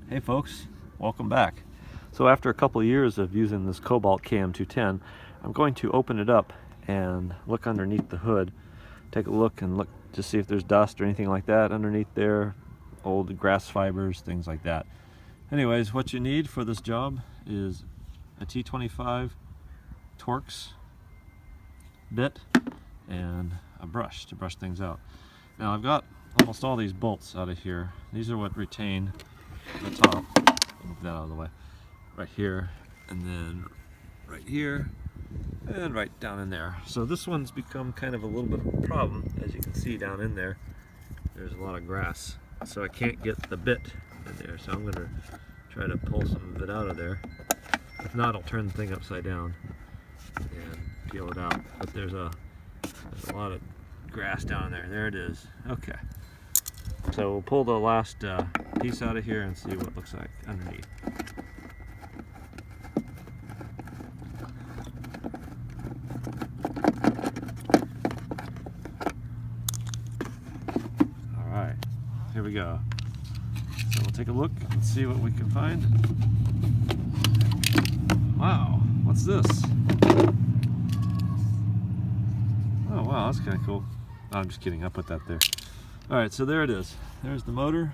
Hey folks, welcome back. So after a couple of years of using this Kobalt KM210, I'm going to open it up and look underneath the hood. Take a look and look to see if there's dust or anything like that underneath there, old grass fibers, things like that. Anyways, what you need for this job is a T25 Torx bit and a brush to brush things out. Now I've got almost all these bolts out of here. These are what retain the top. Move that out of the way. Right here, and then right here, and right down in there. So this one's become kind of a little bit of a problem. As you can see down in there, there's a lot of grass. So I can't get the bit in there. So I'm going to try to pull some of it out of there. If not, I'll turn the thing upside down and peel it out. But there's a lot of grass down there. There it is. Okay. So we'll pull the last piece out of here and see what it looks like underneath. Alright, here we go. So we'll take a look and see what we can find. Wow, what's this? Oh wow, that's kind of cool. Oh, I'm just kidding, I put that there. Alright, so there it is. There's the motor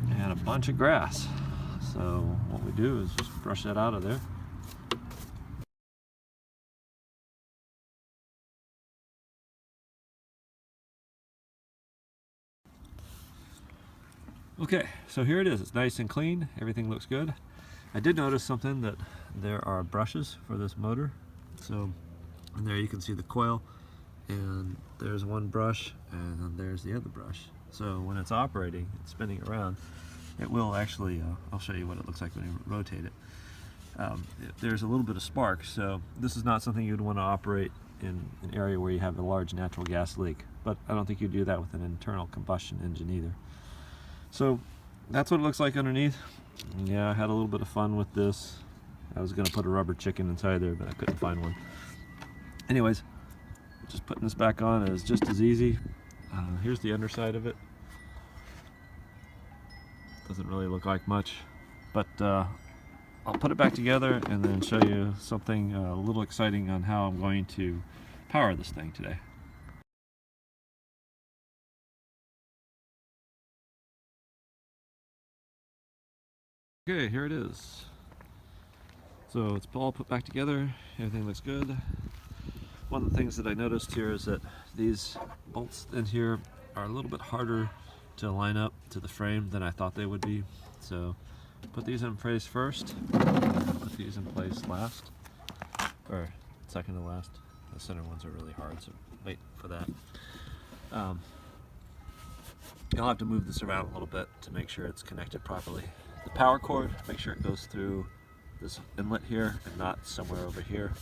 and a bunch of grass. So what we do is just brush that out of there. Okay, so here it is. It's nice and clean. Everything looks good. I did notice something, that there are brushes for this motor. So in there you can see the coil, and there's one brush, and then there's the other brush. So when it's operating and spinning around, it will actually, I'll show you what it looks like when you rotate it. There's a little bit of spark, so this is not something you'd want to operate in an area where you have a large natural gas leak, but I don't think you do that with an internal combustion engine either. So that's what it looks like underneath. Yeah, I had a little bit of fun with this. I was going to put a rubber chicken inside there, but I couldn't find one. Anyways, just putting this back on is just as easy. Here's the underside of it. Doesn't really look like much, but I'll put it back together and then show you something a little exciting on how I'm going to power this thing today. Okay, here it is. So it's all put back together, everything looks good. One of the things that I noticed here is that these bolts in here are a little bit harder to line up to the frame than I thought they would be. So put these in place first, put these in place last, or second to last. The center ones are really hard, so wait for that. You'll have to move this around a little bit to make sure it's connected properly. The power cord, make sure it goes through this inlet here and not somewhere over here.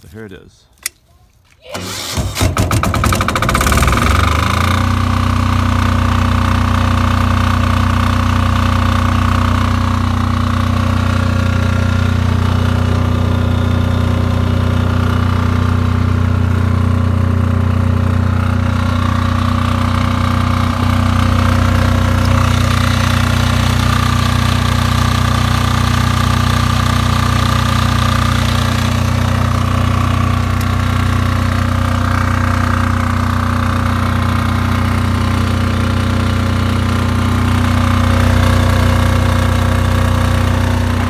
So here it is.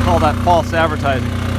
Call that false advertising.